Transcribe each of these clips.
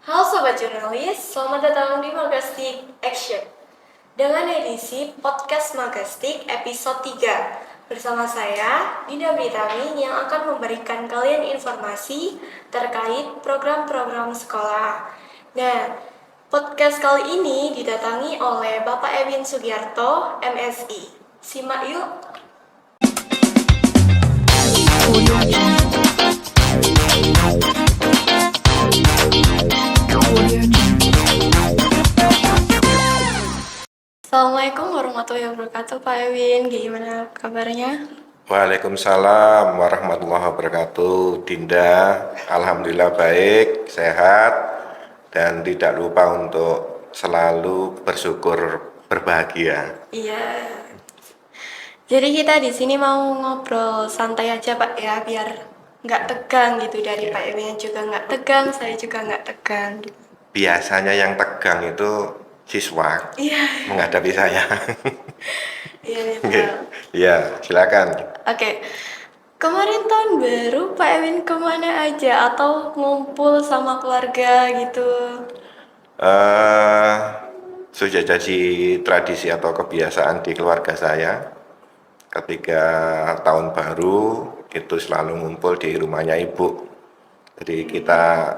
Halo Sobat Jurnalis, selamat datang di Magastik Action dengan edisi Podcast Magastik episode 3 bersama saya, Dinda Britami, yang akan memberikan kalian informasi terkait program-program sekolah. Nah, podcast kali ini didatangi oleh Bapak Ewin Sugiarto, MSI. Simak yuk! Assalamualaikum warahmatullahi wabarakatuh, Pak Ewin. Gimana kabarnya? Waalaikumsalam warahmatullahi wabarakatuh. Dinda, alhamdulillah baik, sehat, dan tidak lupa untuk selalu bersyukur berbahagia. Iya. Jadi kita di sini mau ngobrol santai aja, Pak, ya, biar nggak tegang gitu. Dari Pak Ewin juga nggak tegang, saya juga nggak tegang. Biasanya yang tegang itu siswa Iya, menghadapi saya. iya, Pak. Ya, silakan. Oke. Kemarin tahun baru Pak Ewin kemana aja atau ngumpul sama keluarga gitu? eh Sudah jadi tradisi atau kebiasaan di keluarga saya. Ketika tahun baru itu selalu ngumpul di rumahnya ibu. Jadi kita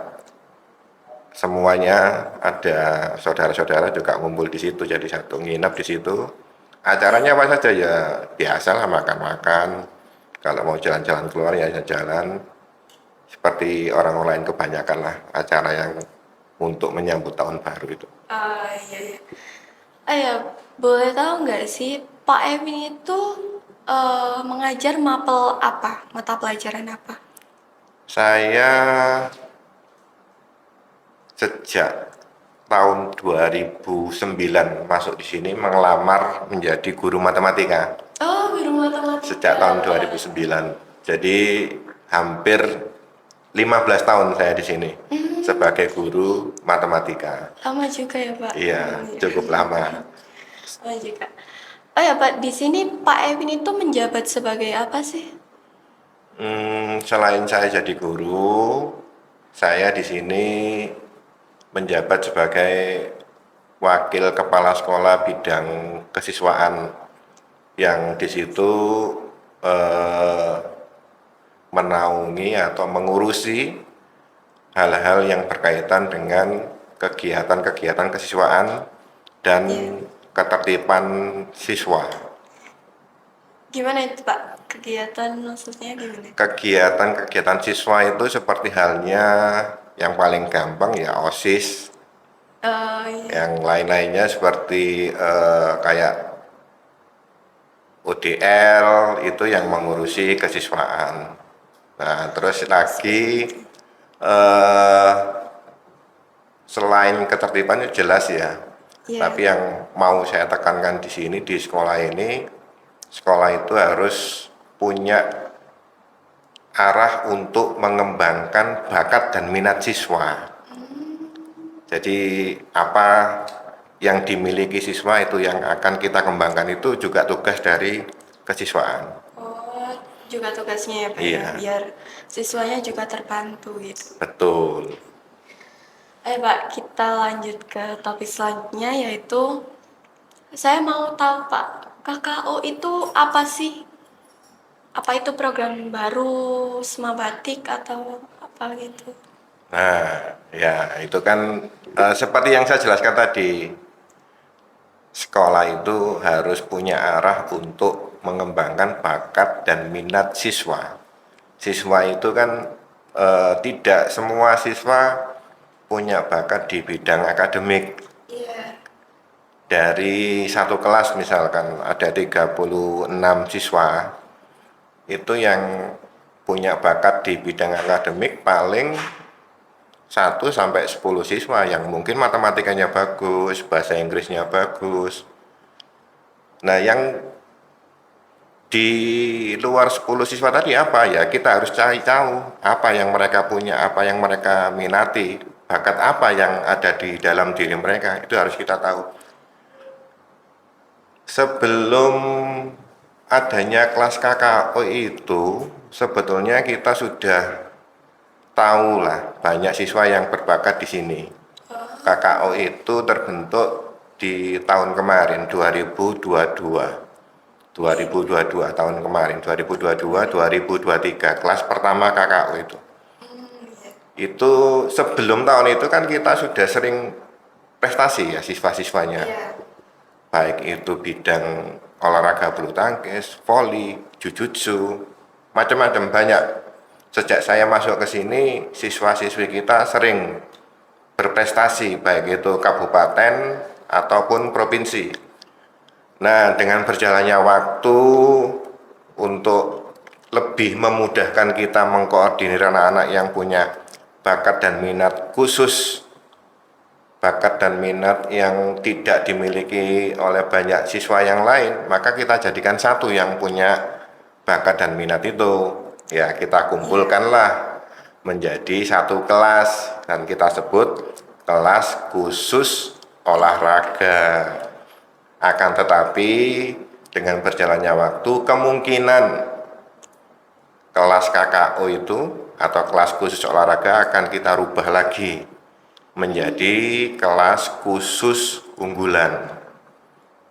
semuanya ada saudara-saudara juga ngumpul di situ, jadi satu nginep di situ. Acaranya apa saja ya, biasalah makan-makan. Kalau mau jalan-jalan keluar ya jalan. Seperti orang lain kebanyakan lah acara yang untuk menyambut tahun baru itu. Iya, iya. Ya, boleh tahu nggak sih Pak Ewin itu mengajar mapel apa? Mata pelajaran apa? Saya sejak tahun 2009 masuk di sini mengelamar menjadi guru matematika. Oh, guru matematika. Sejak tahun 2009. Jadi hampir 15 tahun saya di sini sebagai guru matematika. Lama juga ya, Pak? Iya, cukup lama. Lama juga. Oh ya, Pak, di sini Pak Ewin itu menjabat sebagai apa sih? Selain saya jadi guru, saya di sini menjabat sebagai wakil kepala sekolah bidang kesiswaan yang di situ eh, menaungi atau mengurusi hal-hal yang berkaitan dengan kegiatan-kegiatan kesiswaan dan ketertiban siswa. Gimana itu, Pak? Kegiatan maksudnya gimana? Kegiatan-kegiatan siswa itu seperti halnya yang paling gampang ya OSIS, Iya. yang lain-lainnya seperti kayak UDL itu yang mengurusi kesiswaan. Nah, terus lagi selain ketertiban itu jelas ya. Iya. Tapi yang mau saya tekankan di sini di sekolah ini, sekolah itu harus punya arah untuk mengembangkan bakat dan minat siswa. Jadi apa yang dimiliki siswa itu yang akan kita kembangkan itu juga tugas dari kesiswaan. Oh, juga tugasnya ya, Pak, ya? Iya. Biar siswanya juga terbantu gitu. Betul. Pak, kita lanjut ke topik selanjutnya, yaitu saya mau tahu, Pak, KKO itu apa sih? Apa itu program baru, Semabatik atau apa gitu? Nah, ya itu kan seperti yang saya jelaskan tadi, sekolah itu harus punya arah untuk mengembangkan bakat dan minat siswa. Siswa itu kan tidak semua siswa punya bakat di bidang akademik. Iya. Dari satu kelas misalkan ada 36 siswa, itu yang punya bakat di bidang akademik paling 1 sampai 10 siswa yang mungkin matematikanya bagus, bahasa Inggrisnya bagus. Nah, yang di luar 10 siswa tadi apa ya? Kita harus cari tahu apa yang mereka punya, apa yang mereka minati, bakat apa yang ada di dalam diri mereka. Itu harus kita tahu. Sebelum adanya kelas KKO itu, sebetulnya kita sudah tahu lah banyak siswa yang berbakat di sini. KKO itu terbentuk di tahun kemarin 2022 tahun kemarin 2022 kelas pertama KKO itu. Itu sebelum tahun itu kan kita sudah sering prestasi ya siswa-siswanya. Baik itu bidang olahraga bulu tangkis, voli, jujutsu, macam-macam banyak. Sejak saya masuk ke sini, siswa-siswi kita sering berprestasi, baik itu kabupaten ataupun provinsi. Nah, dengan berjalannya waktu untuk lebih memudahkan kita mengkoordinir anak-anak yang punya bakat dan minat khusus, bakat dan minat yang tidak dimiliki oleh banyak siswa yang lain, maka kita jadikan satu yang punya bakat dan minat itu. Ya, kita kumpulkanlah menjadi satu kelas dan kita sebut kelas khusus olahraga. Akan tetapi dengan berjalannya waktu kemungkinan kelas KKO itu atau kelas khusus olahraga akan kita rubah lagi menjadi kelas khusus unggulan.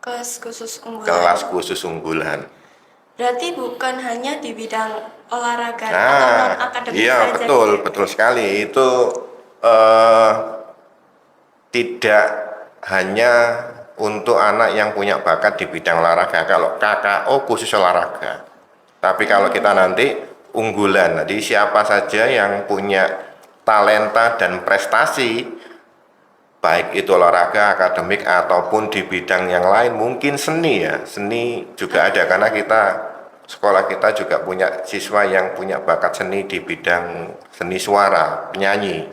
Kelas khusus unggulan. Kelas khusus unggulan. Berarti bukan hanya di bidang olahraga atau non-akademik iya, saja. betul sekali. Itu tidak hanya untuk anak yang punya bakat di bidang olahraga. Kalau KKO khusus olahraga. Tapi kalau kita nanti unggulan, jadi siapa saja yang punya talenta dan prestasi, baik itu olahraga, akademik, ataupun di bidang yang lain, mungkin seni ya, seni juga ada karena sekolah kita juga punya siswa yang punya bakat seni di bidang seni suara, penyanyi.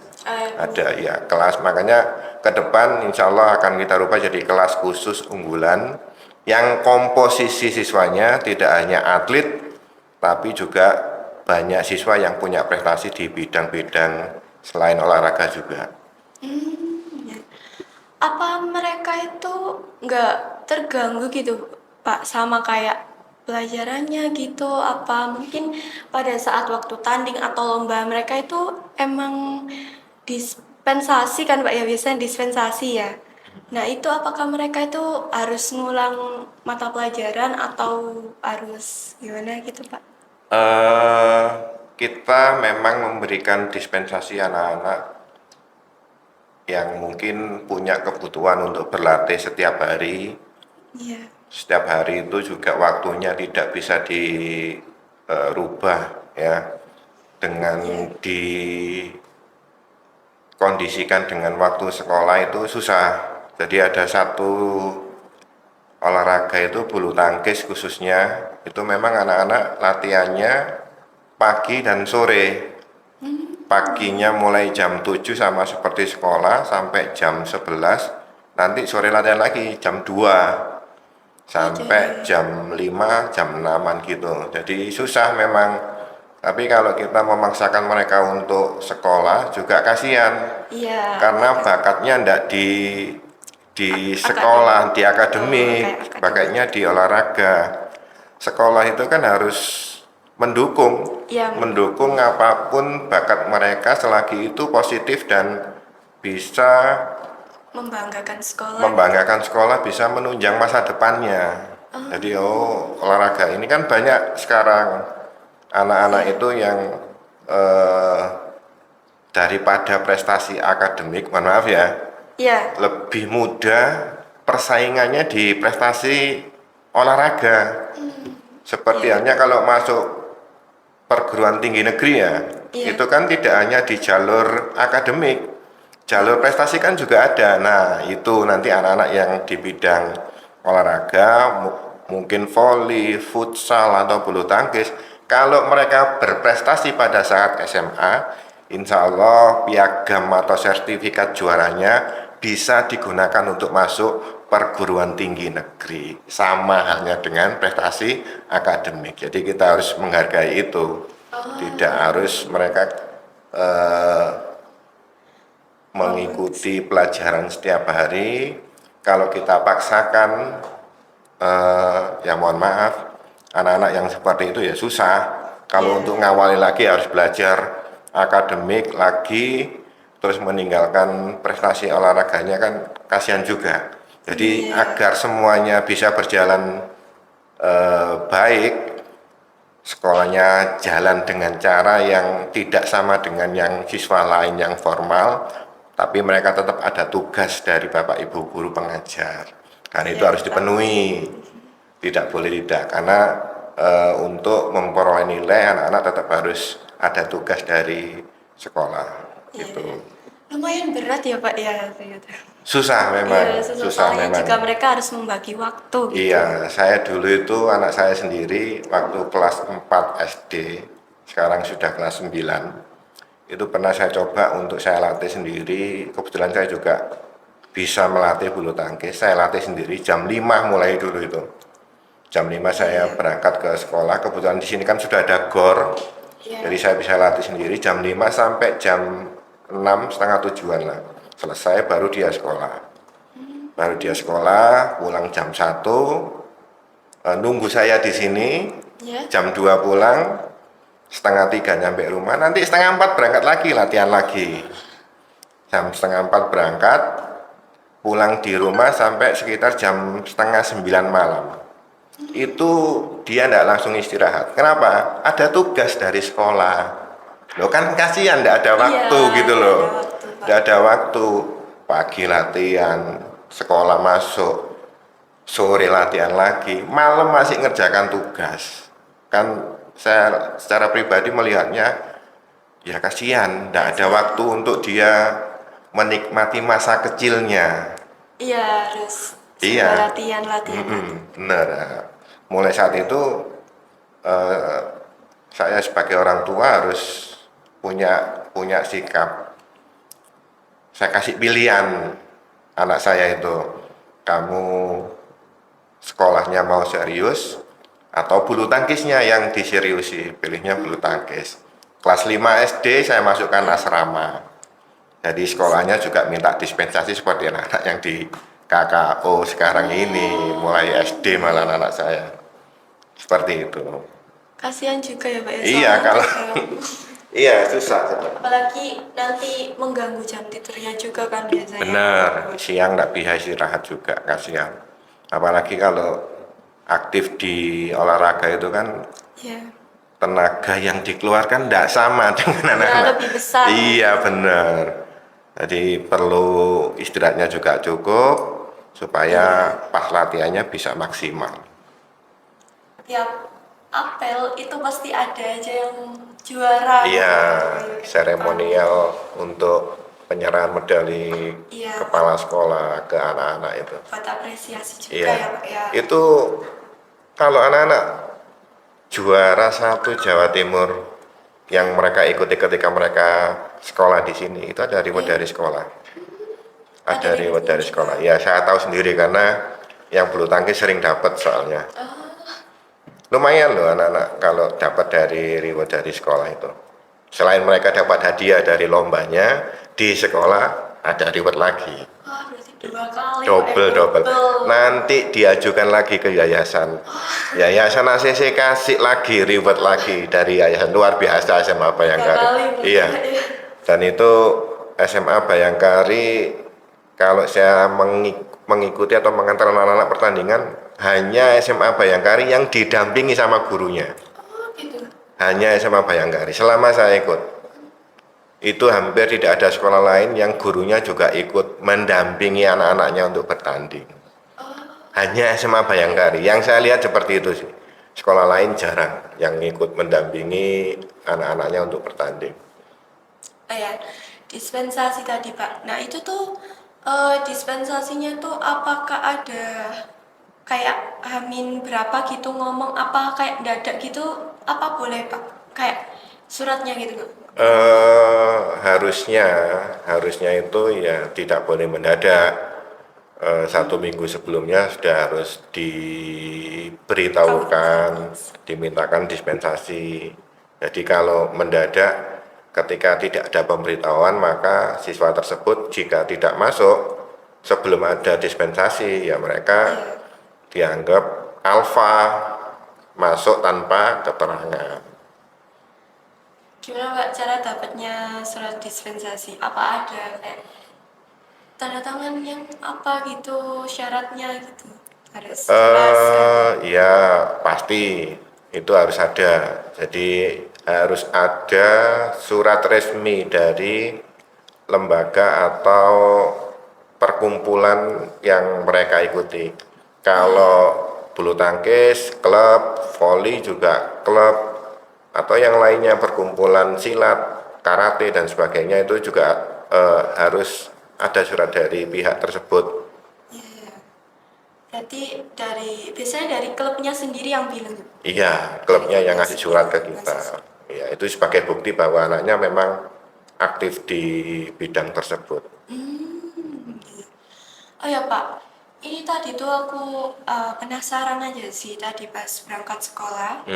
Ada ya kelas, makanya ke depan insya Allah akan kita rubah jadi kelas khusus unggulan yang komposisi siswanya tidak hanya atlet, tapi juga banyak siswa yang punya prestasi di bidang-bidang selain olahraga juga. Apa mereka itu nggak terganggu gitu Pak sama kayak pelajarannya gitu? Apa mungkin pada saat waktu tanding atau lomba mereka itu emang dispensasi kan Pak ya, biasanya dispensasi ya. Nah itu apakah mereka itu harus ngulang mata pelajaran atau harus gimana gitu Pak? Kita memang memberikan dispensasi anak-anak yang mungkin punya kebutuhan untuk berlatih setiap hari. Iya. Setiap hari itu juga waktunya tidak bisa dirubah ya, dengan dikondisikan dengan waktu sekolah itu susah. Jadi ada satu olahraga itu bulu tangkis khususnya, itu memang anak-anak latihannya pagi dan sore. Paginya mulai jam 7 sama seperti sekolah sampai jam 11, nanti sore latihan lagi jam 2 sampai jam 5, jam 6 gitu. Jadi susah memang. Tapi kalau kita memaksakan mereka untuk sekolah juga kasihan. Iya. Karena bakatnya ndak di sekolah, di akademik, bakatnya di olahraga. Sekolah itu kan harus mendukung apapun bakat mereka selagi itu positif dan bisa membanggakan sekolah, bisa menunjang masa depannya. Jadi olahraga ini kan banyak sekarang anak-anak itu yang daripada prestasi akademik, mohon maaf ya, lebih mudah persaingannya di prestasi olahraga. Seperti halnya kalau masuk perguruan tinggi negeri ya, itu kan tidak hanya di jalur akademik, jalur prestasi kan juga ada. Nah itu nanti anak-anak yang di bidang olahraga, mungkin voli, futsal atau bulu tangkis, kalau mereka berprestasi pada saat SMA, insya Allah piagam atau sertifikat juaranya bisa digunakan untuk masuk perguruan tinggi negeri, sama halnya dengan prestasi akademik. Jadi kita harus menghargai itu. Tidak harus mereka mengikuti pelajaran setiap hari. Kalau kita paksakan, ya mohon maaf, anak-anak yang seperti itu ya susah. Kalau untuk ngawali lagi harus belajar akademik lagi, terus meninggalkan prestasi olahraganya kan kasihan juga. Jadi agar semuanya bisa berjalan baik, sekolahnya jalan dengan cara yang tidak sama dengan yang siswa lain yang formal, tapi mereka tetap ada tugas dari Bapak Ibu guru pengajar. Kan itu harus dipenuhi, tidak boleh tidak, karena untuk memperoleh nilai anak-anak tetap harus ada tugas dari sekolah. Gitu. Lumayan berat ya Pak ya ternyata. Susah memang, Iya, susah soalnya memang. juga mereka harus membagi waktu gitu. Iya, saya dulu itu anak saya sendiri waktu kelas 4 SD, sekarang sudah kelas 9, itu pernah saya coba untuk saya latih sendiri. Kebetulan saya juga bisa melatih bulu tangkis, saya latih sendiri jam 5 mulai dulu itu. Jam 5 saya berangkat ke sekolah, kebetulan di sini kan sudah ada gor, jadi saya bisa latih sendiri jam 5 sampai jam 6, setengah 7-an lah. Selesai baru dia sekolah. Baru dia sekolah, pulang jam 1, nunggu saya di sini, jam 2 pulang, setengah 3 nyampe rumah, nanti setengah 4 berangkat lagi, latihan lagi. Jam setengah 4 berangkat, pulang di rumah sampai sekitar jam setengah 9 malam. Itu dia tidak langsung istirahat. Kenapa? Ada tugas dari sekolah. Loh kan kasihan, tidak ada waktu gitu loh. Tidak ada waktu. Pagi latihan, sekolah masuk, sore latihan lagi, malam masih ngerjakan tugas. Kan saya secara pribadi melihatnya, ya kasihan, tidak ada waktu untuk dia menikmati masa kecilnya. Iya, harus Iya. latihan. Benar. Mulai saat itu saya sebagai orang tua harus punya sikap. Saya kasih pilihan anak saya itu, kamu sekolahnya mau serius atau bulu tangkisnya yang diseriusi, pilihnya bulu tangkis. Kelas 5 SD saya masukkan asrama. Jadi sekolahnya juga minta dispensasi seperti anak-anak yang di KKO sekarang ini, mulai SD malah anak saya. Seperti itu. Kasihan juga ya Pak ya. Iya, kalau iya susah. Apalagi nanti mengganggu jam tidurnya juga kan biasanya. Benar, siang nggak bisa istirahat juga, kasihan. Apalagi kalau aktif di olahraga itu kan tenaga yang dikeluarkan tidak sama dengan anak-anak. Lebih besar. Iya benar. Jadi perlu istirahatnya juga cukup supaya pas latihannya bisa maksimal. Tiap apel itu pasti ada aja yang juara. Iya, seremonial untuk penyerahan medali kepala sekolah ke anak-anak itu. Buat apresiasi juga Iya. ya Pak ya. Itu kalau anak-anak juara 1 Jawa Timur yang mereka ikuti ketika mereka sekolah di sini, itu ada reward dari sekolah. Ada reward dari sekolah. Ya, saya tahu sendiri karena yang bulu tangkis sering dapat soalnya. Lumayan loh anak-anak kalau dapat dari reward dari sekolah itu. Selain mereka dapat hadiah dari lombanya, di sekolah ada reward lagi. Berarti 2 kali. Double. Nanti diajukan lagi ke yayasan. Yayasan ACC kasih lagi reward lagi dari yayasan. Luar biasa SMA Bayangkari. Iya. Dan itu SMA Bayangkari, kalau saya mengikuti atau mengantar anak-anak pertandingan, hanya SMA Bayangkari yang didampingi sama gurunya. Gitu. Hanya SMA Bayangkari selama saya ikut. Itu hampir tidak ada sekolah lain yang gurunya juga ikut mendampingi anak-anaknya untuk bertanding. Hanya SMA Bayangkari. Yang saya lihat seperti itu sih. Sekolah lain jarang yang ikut mendampingi anak-anaknya untuk bertanding. Dispensasi tadi Pak. Nah itu tuh dispensasinya tuh apakah ada kayak hamin berapa gitu ngomong, apa kayak dadak gitu, apa boleh Pak? Kayak suratnya gitu Pak? Harusnya itu ya tidak boleh mendadak. 1 minggu sebelumnya sudah harus diberitahukan, dimintakan dispensasi. Jadi kalau mendadak ketika tidak ada pemberitahuan, maka siswa tersebut jika tidak masuk sebelum ada dispensasi, ya mereka dianggap alfa, masuk tanpa keterangan. Gimana Pak cara dapatnya surat dispensasi? Apa ada kayak tanda tangan yang apa gitu syaratnya gitu? Harus jelas kan? Ya pasti itu harus ada. Jadi harus ada surat resmi dari lembaga atau perkumpulan yang mereka ikuti. Kalau bulu tangkis, klub, voli juga klub, atau yang lainnya perkumpulan silat, karate dan sebagainya itu juga harus ada surat dari pihak tersebut. Iya. Berarti biasanya dari klubnya sendiri yang bilang. Iya, Dari klubnya yang klubnya ngasih surat ke sendiri, kita. ngasih. Ya, itu sebagai bukti bahwa anaknya memang aktif di bidang tersebut. Iya. Oh ya Pak, ini tadi tuh aku penasaran aja sih tadi pas berangkat sekolah.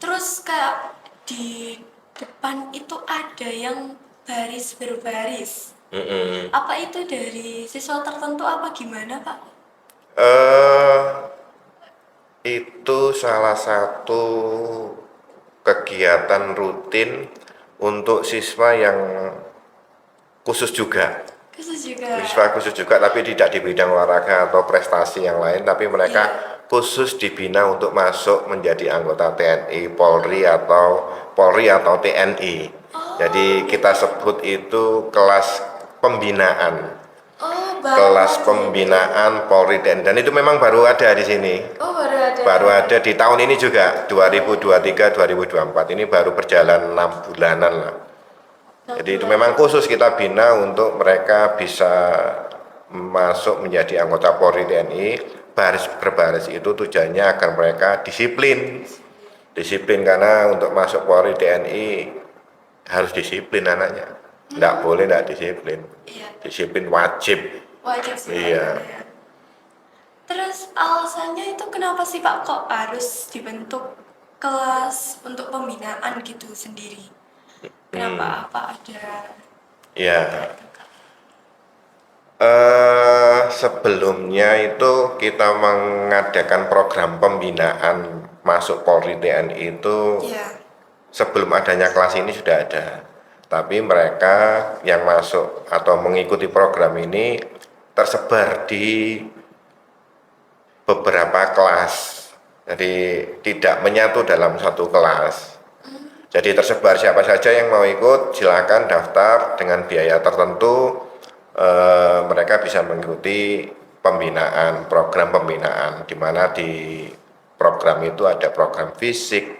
Terus kayak di depan itu ada yang baris berbaris. Apa itu dari siswa tertentu apa gimana Pak? eh itu salah satu kegiatan rutin untuk siswa yang khusus juga. Khusus juga. Siswa khusus juga, tapi tidak di bidang olahraga atau prestasi yang lain, tapi mereka Iya. khusus dibina untuk masuk menjadi anggota TNI, Polri atau TNI. Jadi kita sebut itu kelas pembinaan. Oh, baru Kelas ada. pembinaan Polri TNI, dan itu memang baru ada di sini. Oh, baru ada. Baru ada di tahun ini juga, 2023-2024 ini baru berjalan 6 bulanan lah. Jadi itu memang khusus kita bina untuk mereka bisa masuk menjadi anggota Polri TNI. Baris berbaris itu tujuannya agar mereka disiplin. Disiplin karena untuk masuk Polri TNI harus disiplin anaknya. Tidak boleh tidak disiplin. Iya. Disiplin wajib. Wajib sih. Iya. Ya. Terus alasannya itu kenapa sih Pak kok harus dibentuk kelas untuk pembinaan gitu sendiri? Kenapa? Apa ada? Ya, sebelumnya itu kita mengadakan program pembinaan masuk Polri TNI itu Ya. sebelum adanya kelas ini sudah ada. Tapi mereka yang masuk atau mengikuti program ini tersebar di beberapa kelas. Jadi tidak menyatu dalam satu kelas. Jadi tersebar siapa saja yang mau ikut silakan daftar dengan biaya tertentu. Mereka bisa mengikuti pembinaan, program pembinaan, di mana di program itu ada program fisik,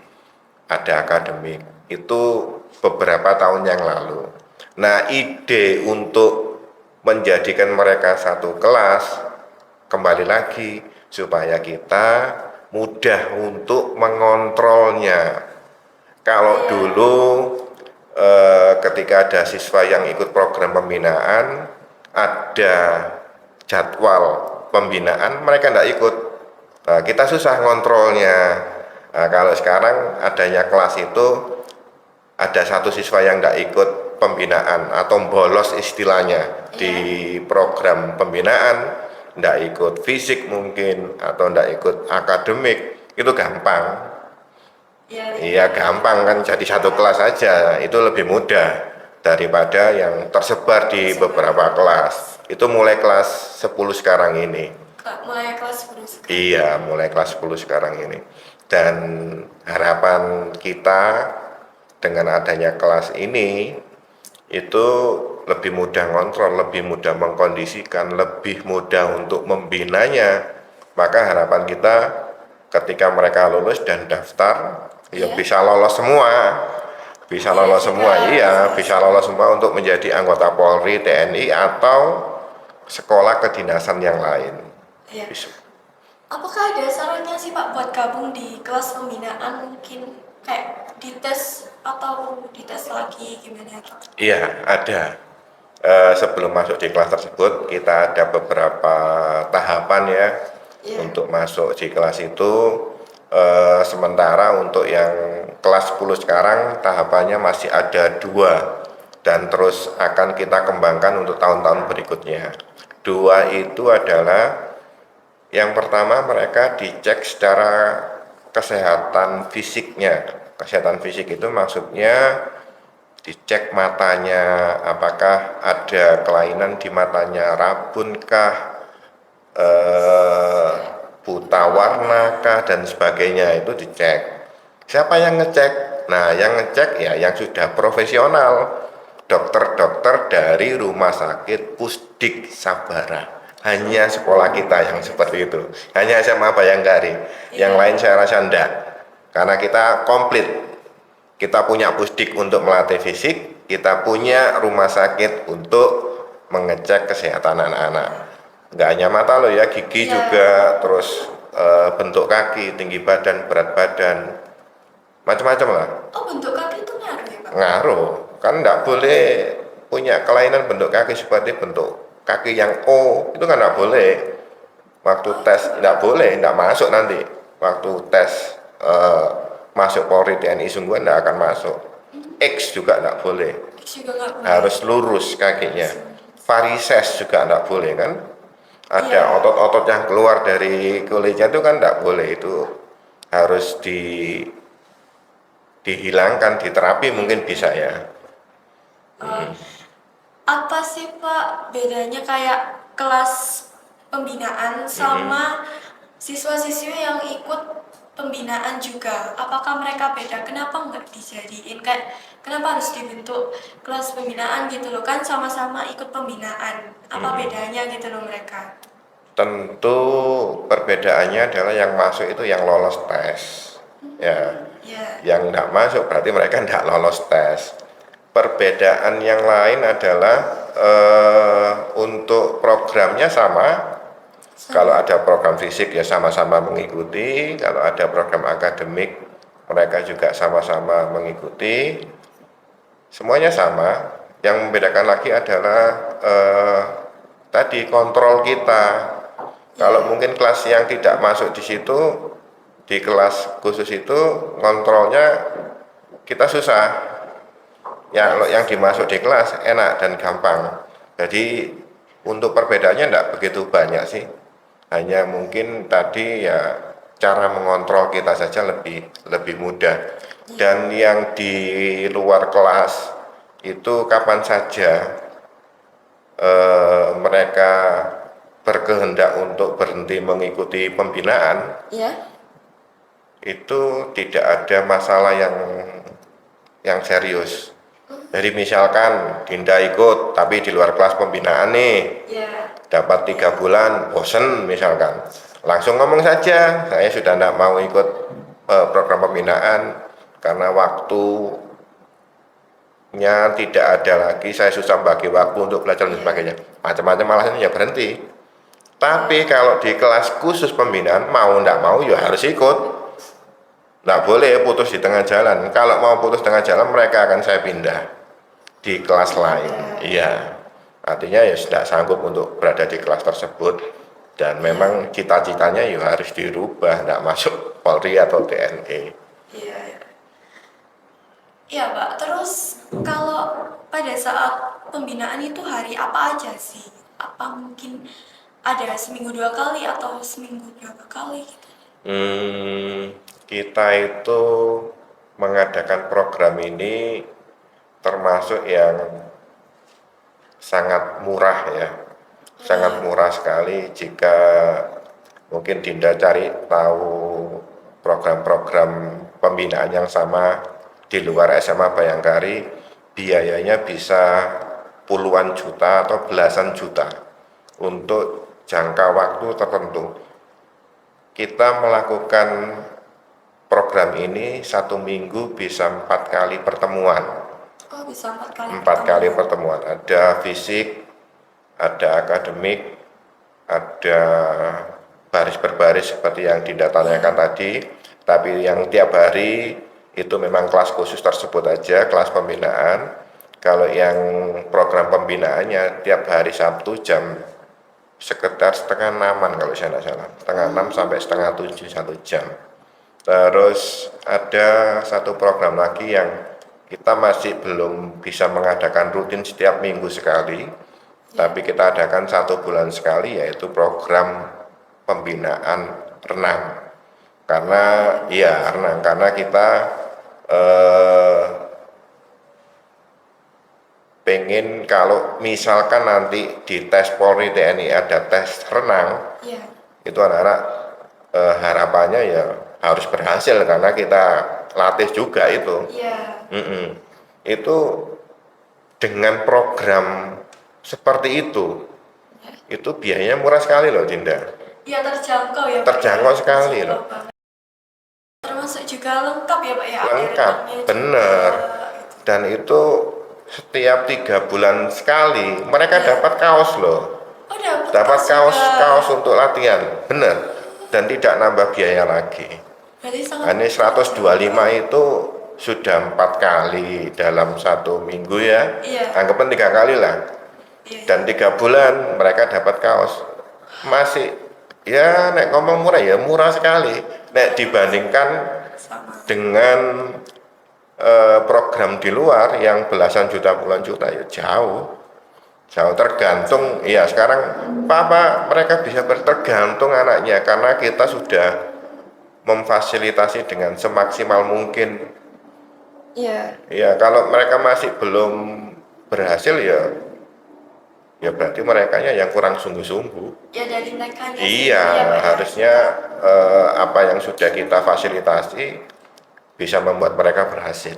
ada akademik. Itu beberapa tahun yang lalu. Nah, ide untuk menjadikan mereka satu kelas kembali lagi supaya kita mudah untuk mengontrolnya. Kalau dulu ketika ada siswa yang ikut program pembinaan, ada jadwal pembinaan, mereka tidak ikut. Kita susah ngontrolnya. Kalau sekarang adanya kelas itu, ada satu siswa yang tidak ikut pembinaan atau bolos istilahnya di program pembinaan, tidak ikut fisik mungkin atau tidak ikut akademik, itu gampang. Iya gampang kan, jadi satu kelas saja itu lebih mudah daripada yang tersebar di beberapa kelas. Itu mulai kelas 10 sekarang ini. Mulai kelas 10 sekarang. Iya, mulai kelas 10 sekarang ini. Dan harapan kita dengan adanya kelas ini itu lebih mudah ngontrol, lebih mudah mengkondisikan, lebih mudah untuk membinanya. Maka harapan kita ketika mereka lulus dan daftar, ya bisa lolos semua. Bisa lolos semua, iya, bisa lolos semua untuk menjadi anggota Polri, TNI atau sekolah kedinasan yang lain. Iya. Bisa. Apakah ada sarannya sih Pak buat gabung di kelas pembinaan, mungkin kayak dites atau dites lagi gimana gitu? Iya, ada. Sebelum masuk di kelas tersebut, kita ada beberapa tahapan ya untuk masuk di kelas itu. Sementara untuk yang kelas 10 sekarang tahapannya masih ada 2 dan terus akan kita kembangkan untuk tahun-tahun berikutnya. 2 itu adalah yang pertama mereka dicek secara kesehatan fisiknya. Kesehatan fisik itu maksudnya dicek matanya, apakah ada kelainan di matanya, rabunkah, buta warnakah, dan sebagainya, itu dicek. Siapa yang ngecek? Nah, yang ngecek ya yang sudah profesional, dokter-dokter dari Rumah Sakit Pusdik Sabara. Hanya sekolah kita yang seperti itu, hanya SMA Bayangkari. Yang lain saya rasa enggak, karena kita komplit. Kita punya pusdik untuk melatih fisik, kita punya rumah sakit untuk mengecek kesehatan anak-anak. Nggak hanya mata loh ya, gigi juga, terus bentuk kaki, tinggi badan, berat badan, macam-macam lah. Oh, bentuk kaki itu ngaruh ya, Pak? Ngaruh, kan nggak boleh punya kelainan bentuk kaki seperti bentuk kaki yang O, itu kan nggak boleh. Waktu tes nggak boleh, nggak masuk nanti. Waktu tes masuk Polri TNI Sungguhan nggak akan masuk. X juga nggak boleh, Juga nggak boleh. harus lurus kakinya. Varises juga nggak boleh kan. Ada otot-otot yang keluar dari kulitnya itu kan nggak boleh, itu harus dihilangkan, diterapi mungkin bisa ya. Apa sih Pak bedanya kayak kelas pembinaan sama siswa-siswi yang ikut pembinaan juga? Apakah mereka beda? Kenapa nggak dijadiin kayak kenapa harus dibentuk kelas pembinaan gitu loh, kan sama-sama ikut pembinaan? Apa bedanya gitu loh mereka? Tentu perbedaannya adalah yang masuk itu yang lolos tes, ya. Ya. Yang tidak masuk berarti mereka tidak lolos tes. Perbedaan yang lain adalah untuk programnya sama. Kalau ada program fisik ya sama-sama mengikuti, kalau ada program akademik mereka juga sama-sama mengikuti. Semuanya sama. Yang membedakan lagi adalah tadi kontrol kita. Kalau mungkin kelas yang tidak masuk di situ, di kelas khusus itu kontrolnya kita susah. Yang dimasuk di kelas enak dan gampang. Jadi untuk perbedaannya tidak begitu banyak sih. Hanya mungkin tadi ya cara mengontrol kita saja lebih mudah. Dan yang di luar kelas itu kapan saja mereka berkehendak untuk berhenti mengikuti pembinaan, itu tidak ada masalah yang serius. Jadi misalkan Dinda ikut tapi di luar kelas pembinaan nih, dapat 3 bulan bosen misalkan, langsung ngomong saja, saya sudah tidak mau ikut program pembinaan karena waktunya tidak ada lagi, saya susah bagi waktu untuk belajar dan sebagainya, macam-macam alasannya, ya berhenti. Tapi kalau di kelas khusus pembinaan mau tidak mau ya harus ikut, tidak boleh putus di tengah jalan. Kalau mau putus tengah jalan mereka akan saya pindah di kelas lain. Iya, artinya ya sudah sanggup untuk berada di kelas tersebut dan memang cita-citanya ya harus dirubah, tidak masuk Polri atau TNI. Iya Pak, terus kalau pada saat pembinaan itu hari apa aja sih? Apa mungkin ada seminggu 2 kali atau seminggu berapa kali gitu? Kita itu mengadakan program ini termasuk yang sangat murah ya, sangat murah sekali. Jika mungkin Dinda cari tahu program-program pembinaan yang sama di luar SMA Bayangkari, biayanya bisa puluhan juta atau belasan juta untuk jangka waktu tertentu. Kita melakukan program ini 1 minggu bisa 4 kali pertemuan. Oh, bisa 4 kali. 4 kali pertemuan. Ada fisik, ada akademik, ada baris berbaris seperti yang Dinda tanyakan tadi. Tapi yang tiap hari itu memang kelas khusus tersebut aja, kelas pembinaan. Kalau yang program pembinaannya tiap hari Sabtu jam sekitar setengah 6-an kalau saya tidak salah, setengah 6 sampai setengah 7, 1 jam. Terus ada satu program lagi yang kita masih belum bisa mengadakan rutin setiap minggu sekali, tapi kita adakan 1 bulan sekali, yaitu program pembinaan renang. Karena ya renang, karena kita pengen kalau misalkan nanti di tes Polri TNI ada tes renang, Iya. itu anak-anak harapannya ya harus berhasil karena kita latih juga itu. Iya. Mm-mm. Itu dengan program seperti itu biayanya murah sekali loh, Dinda. Iya, terjangkau ya Pak. Terjangkau sekali Terjangkau loh. banget. Termasuk juga lengkap ya Pak ya. Lengkap, Air bener. juga, gitu. Dan itu setiap 3 bulan sekali mereka dapat kaos loh. Oh, dapat Dapat kaos juga. kaos untuk latihan, bener. Dan tidak nambah biaya lagi. Berarti sangat Ini 125 itu sudah 4 kali dalam 1 minggu ya. Iya. Anggapan 3 kali lah. Iya. Dan 3 bulan mereka dapat kaos. Masih ya nek ngomong murah ya murah sekali. Nek dibandingkan Sama. dengan program di luar yang belasan juta puluhan juta ya jauh tergantung ya sekarang Papa mereka bisa bertergantung anaknya karena kita sudah memfasilitasi dengan semaksimal mungkin. Iya. Ya kalau mereka masih belum berhasil ya berarti mereka yang kurang sungguh-sungguh. Ya dari mereka Iya, harusnya apa yang sudah kita fasilitasi bisa membuat mereka berhasil.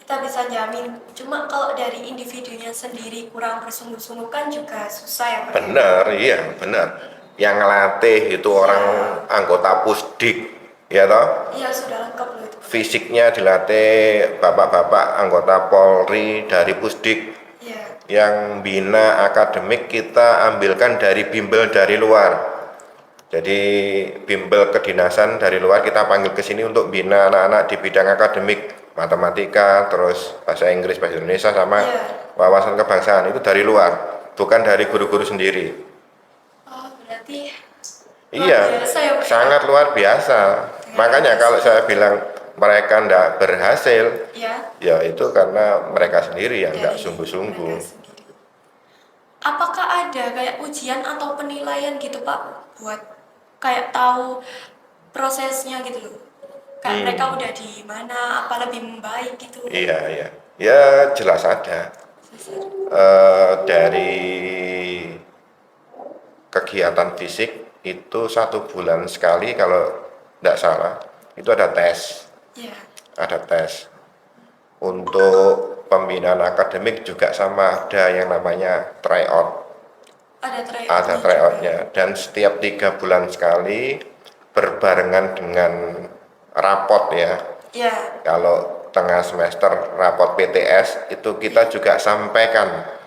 kita bisa jamin. Cuma kalau dari individunya sendiri kurang bersungguh-sungguh kan juga susah ya Pak. Benar, iya benar. Yang ngelatih itu orang anggota Pusdik, ya toh? Iya, sudah lengkap loh itu. Fisiknya dilatih bapak-bapak anggota Polri dari Pusdik. Iya. Yang bina akademik kita ambilkan dari bimbel dari luar. Jadi bimbel kedinasan dari luar kita panggil ke sini untuk bina anak-anak di bidang akademik, matematika, terus bahasa Inggris, bahasa Indonesia sama wawasan kebangsaan itu dari luar, bukan dari guru-guru sendiri. Oh, berarti Iya, luar biasa ya, Pak? sangat luar biasa. Makanya kalau saya bilang mereka tidak berhasil, ya itu karena mereka sendiri yang tidak Dari sungguh-sungguh. mereka sendiri. Apakah ada kayak ujian atau penilaian gitu Pak buat kayak tahu prosesnya gitu loh? Kayak mereka udah di mana, apa lebih membaik gitu? Iya, iya. Ya jelas ada. Dari kegiatan fisik itu 1 bulan sekali kalau tidak salah itu ada tes. Iya. Ada tes. Untuk pembinaan akademik juga sama ada yang namanya tryout. Ada tryoutnya dan setiap 3 bulan sekali berbarengan dengan rapot ya. Iya. Kalau tengah semester rapot PTS itu kita juga sampaikan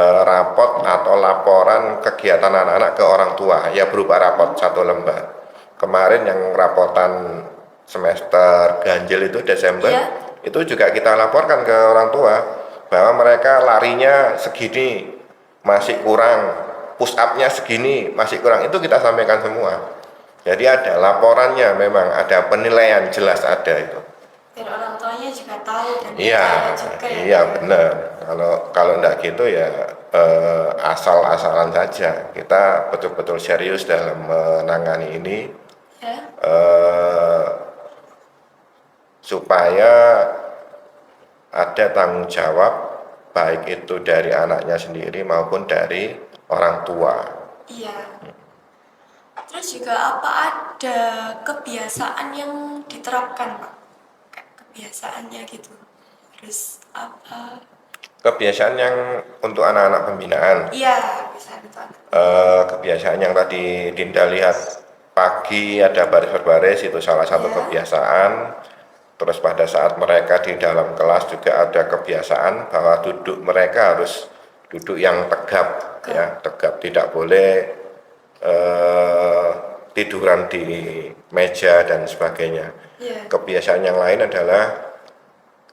rapot atau laporan kegiatan anak-anak ke orang tua ya berupa rapot 1 lembar. Kemarin yang rapotan semester ganjil itu Desember itu juga kita laporkan ke orang tua bahwa mereka larinya segini masih kurang, push up-nya segini masih kurang, itu kita sampaikan semua. Jadi ada laporannya, memang ada penilaian jelas ada itu. Biar orang tuanya juga tahu dan Iya, juga ya. iya benar. Kalau enggak gitu ya asal-asalan saja. Kita betul-betul serius dalam menangani ini supaya ada tanggung jawab baik itu dari anaknya sendiri maupun dari orang tua. Iya. Terus juga apa ada kebiasaan yang diterapkan Pak? Kayak kebiasaannya gitu. Terus apa? Kebiasaan yang untuk anak-anak pembinaan. Iya, bisa itu. Kebiasaan yang tadi Dinda lihat pagi ada baris berbaris itu salah satu kebiasaan. Terus pada saat mereka di dalam kelas juga ada kebiasaan bahwa duduk mereka harus duduk yang tegap, ya tegap, tidak boleh tiduran di meja dan sebagainya. Kebiasaan yang lain adalah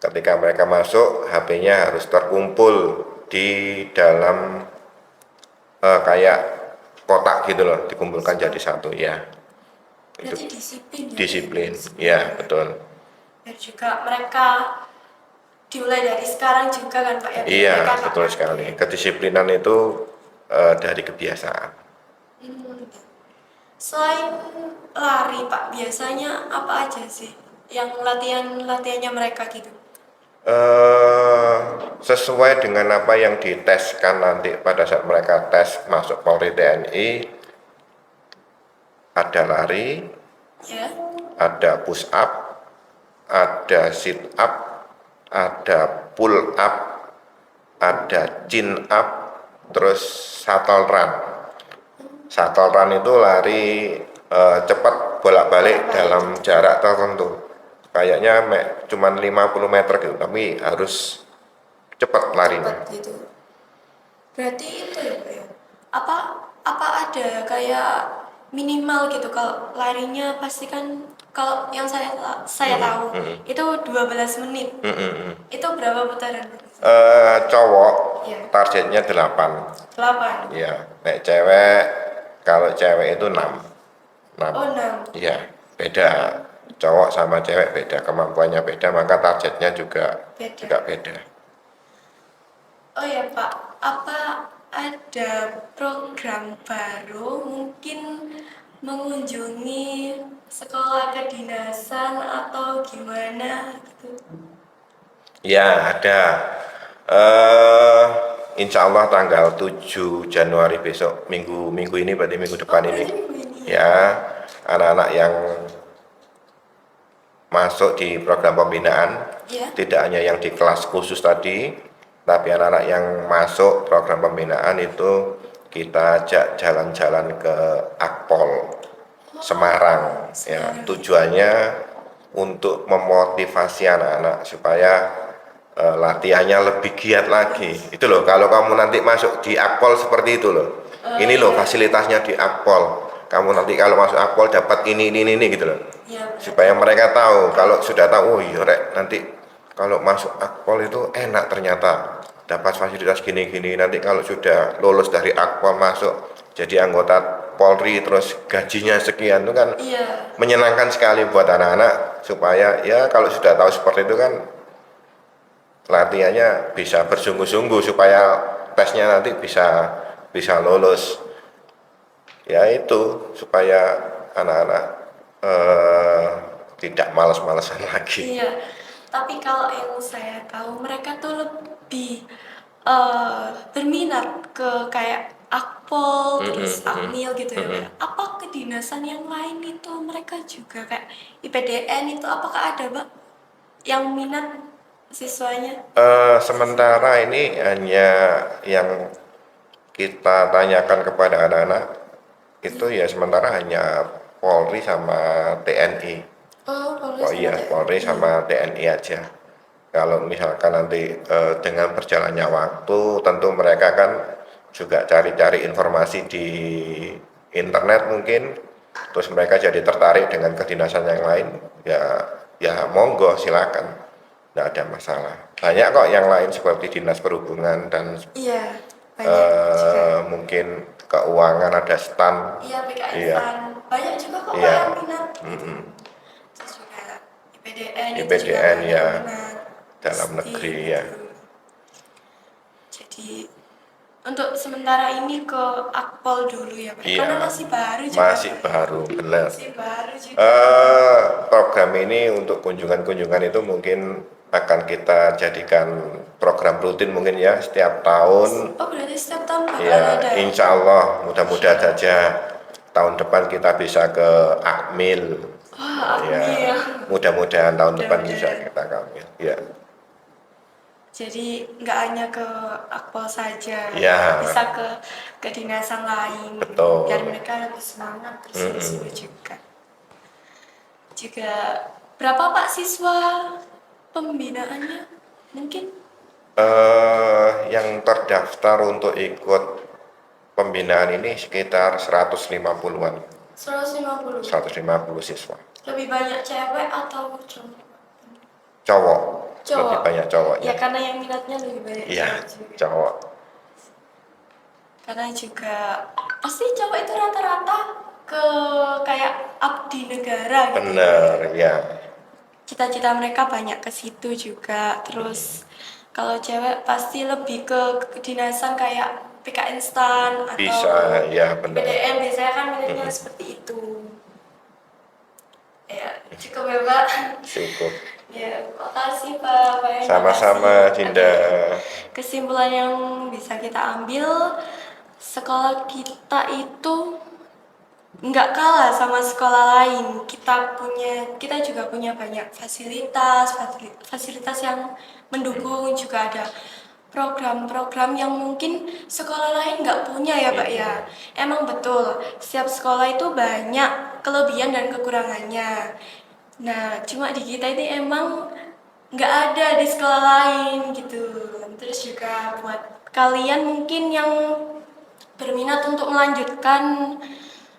ketika mereka masuk HP-nya harus terkumpul di dalam kayak kotak gitu loh, dikumpulkan jadi satu ya. Berarti disiplin. Disiplin, ya betul. Biar juga mereka dimulai dari sekarang juga kan Pak ya. Iya betul sekali. Kedisiplinan itu dari kebiasaan. Selain lari Pak, biasanya apa aja sih yang latihannya mereka gitu? sesuai dengan apa yang diteskan nanti pada saat mereka tes masuk Polri TNI. Ada lari, Ya. ada push up, ada sit up, ada pull up, ada chin up, terus shuttle run. Shuttle run itu lari cepat bolak-balik dalam jarak tertentu. Kayaknya cuman 50 meter gitu, tapi harus cepat larinya. Cepat gitu. Berarti itu ya, Pak, ya? Apa ada kayak minimal gitu kalau larinya pasti kan kalau yang saya tahu itu 12 menit. Itu berapa putaran? Cowok Ya. targetnya 8. 8. Ya, nek cewek, kalau cewek itu 6. Oh, 6. Ya, beda. Cowok sama cewek beda, kemampuannya beda, maka targetnya juga beda. Oh ya Pak, apa ada program baru mungkin mengunjungi sekolah kedinasan atau gimana gitu? Ya, ada. Insya Allah tanggal 7 Januari besok, minggu ini, berarti minggu depan ini. Ya, anak-anak yang masuk di program pembinaan, tidak hanya yang di kelas khusus tadi, tapi anak-anak yang masuk program pembinaan itu kita ajak jalan-jalan ke Akpol Semarang. Ya, tujuannya untuk memotivasi anak-anak supaya latihannya lebih giat lagi. Itu loh, kalau kamu nanti masuk di Akpol seperti itu loh. Ini loh fasilitasnya di Akpol. Kamu nanti kalau masuk Akpol dapat ini gitu loh. Supaya mereka tahu, kalau sudah tahu, oh iya rek, nanti kalau masuk Akpol itu enak ternyata. Dapat fasilitas gini-gini, nanti kalau sudah lulus dari Akpol masuk jadi anggota Polri terus gajinya sekian itu kan menyenangkan sekali buat anak-anak, supaya ya kalau sudah tahu seperti itu kan latihannya bisa bersungguh-sungguh supaya tesnya nanti bisa lulus. Ya itu supaya anak-anak tidak malas-malasan lagi. Iya, tapi kalau yang saya tahu mereka tuh lebih berminat ke kayak Akpol, terus Akmil gitu ya. Apa kedinasan yang lain itu mereka juga kayak IPDN itu apakah ada, Mbak, yang minat siswanya? Sementara ini hanya yang kita tanyakan kepada anak-anak itu ya sementara hanya Polri sama TNI. Oh iya, Polri sama TNI aja. Kalau misalkan nanti dengan berjalannya waktu, tentu mereka kan juga cari-cari informasi di internet mungkin, terus mereka jadi tertarik dengan kedinasan yang lain, ya monggo silakan, tidak ada masalah. Banyak kok yang lain seperti dinas perhubungan dan mungkin keuangan ada STAN. Iya, PKN. Banyak juga kok yang minat. Terus juga IPDN ya dalam negeri ya. Jadi untuk sementara ini ke Akpol dulu ya Pak, Iya, karena masih baru juga. Masih baru, benar. Masih baru juga. Program ini untuk kunjungan-kunjungan itu mungkin akan kita jadikan program rutin mungkin ya setiap tahun. Oh berarti setiap tahun bakal Ya, ada? insya Allah mudah-mudahan saja tahun depan kita bisa ke Akmil. Wah, Ya, Akmil. mudah-mudahan tahun depan bisa kita ke Akmil. Ya. Jadi nggak hanya ke Akpol saja, Ya. bisa ke kedinasan lain. Betul. Biar mereka lebih semangat terus juga. Juga berapa Pak siswa pembinaannya? Mungkin Yang terdaftar untuk ikut pembinaan ini sekitar 150-an. 150. 150 siswa. Lebih banyak cewek atau cowok? Cowok. Cowok. Lebih banyak cowoknya. Ya karena yang minatnya lebih banyak Iya, cowok juga. cowok. Karena juga pasti cowok itu rata-rata ke kayak abdi negara gitu. Bener, ya. Cita-cita mereka banyak ke situ juga. Terus kalau cewek pasti lebih ke kedinasan kayak PKN STAN atau Bisa, ya benar. PDN biasanya kan minatnya seperti itu. Ya, cukup ya Pak. Cukup. Ya, makasih Pak Bayan, Sama-sama, makasih. Dinda. Oke. Kesimpulan yang bisa kita ambil, sekolah kita itu nggak kalah sama sekolah lain. Kita juga punya banyak fasilitas yang mendukung, juga ada program-program yang mungkin sekolah lain nggak punya ya Pak ya. Emang betul, setiap sekolah itu banyak kelebihan dan kekurangannya. Nah, cuma di kita ini emang nggak ada di sekolah lain gitu. Terus juga buat kalian mungkin yang berminat untuk melanjutkan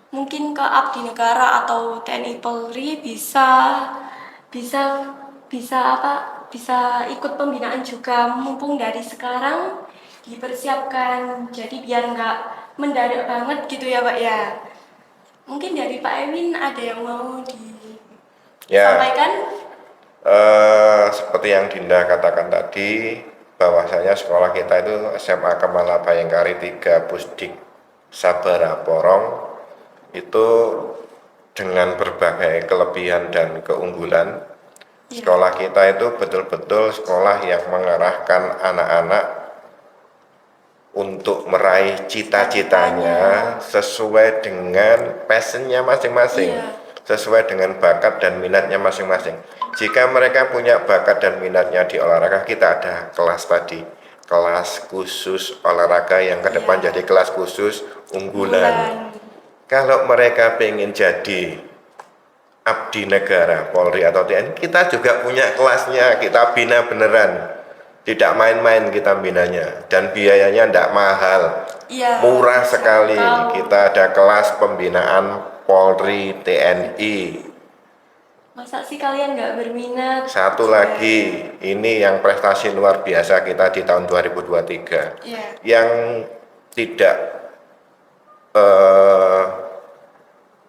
mungkin ke abdi negara atau TNI Polri bisa bisa apa bisa ikut pembinaan juga, mumpung dari sekarang dipersiapkan, jadi biar nggak mendadak banget gitu ya Pak ya. Mungkin dari Pak Ewin ada yang mau Ya, disampaikan? seperti yang Dinda katakan tadi, bahwasanya sekolah kita itu SMA Kemala Bayangkari 3 Pusdik Sabara Porong itu dengan berbagai kelebihan dan keunggulan. Iya. Sekolah kita itu betul-betul sekolah yang mengarahkan anak-anak untuk meraih cita-citanya sesuai dengan passionnya masing-masing, Iya. sesuai dengan bakat dan minatnya masing-masing. Jika mereka punya bakat dan minatnya di olahraga, kita ada kelas tadi, kelas khusus olahraga yang ke depan Iya. jadi kelas khusus unggulan. Bulan. Kalau mereka pengen jadi abdi negara, Polri atau TNI, kita juga punya kelasnya, kita bina beneran. Tidak main-main kita binanya, dan biayanya tidak mahal, Iya. murah sekali. Kalau Kita ada kelas pembinaan Polri, TNI. masa sih kalian nggak berminat? Satu Juga. lagi, ini yang prestasi luar biasa kita di tahun 2023. Iya. Yang tidak eh,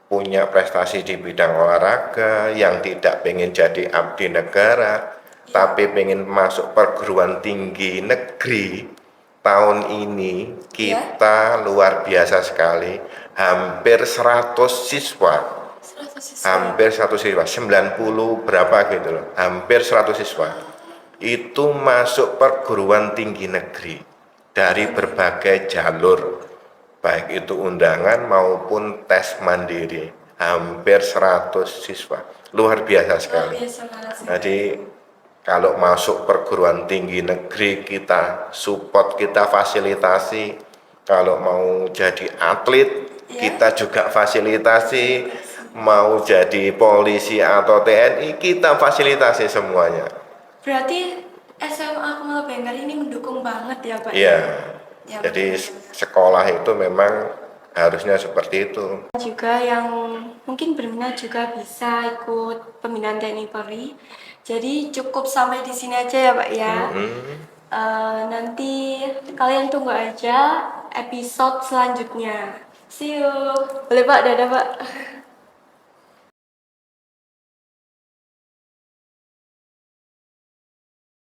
punya prestasi di bidang olahraga, yang tidak pengen jadi abdi negara, tapi pengen masuk perguruan tinggi negeri, tahun ini kita luar biasa sekali, hampir 100 siswa, 100 siswa. hampir 100 siswa, 90 berapa gitu loh, hampir 100 siswa, itu masuk perguruan tinggi negeri dari berbagai jalur, baik itu undangan maupun tes mandiri, hampir 100 siswa, luar biasa sekali. Luar biasa banget sih. Jadi kalau masuk perguruan tinggi negeri kita support, kita fasilitasi. Kalau mau jadi atlet kita juga fasilitasi, mau jadi polisi atau TNI kita fasilitasi semuanya. Berarti SMA Kemala Bayangkari ini mendukung banget ya Pak? Iya. Ya, Jadi sekolah itu memang harusnya seperti itu. juga yang mungkin berminat juga bisa ikut pembinaan TNI Polri. Jadi cukup sampai di sini aja ya Pak ya. Nanti kalian tunggu aja episode selanjutnya. See you. Boleh Pak, dadah Pak.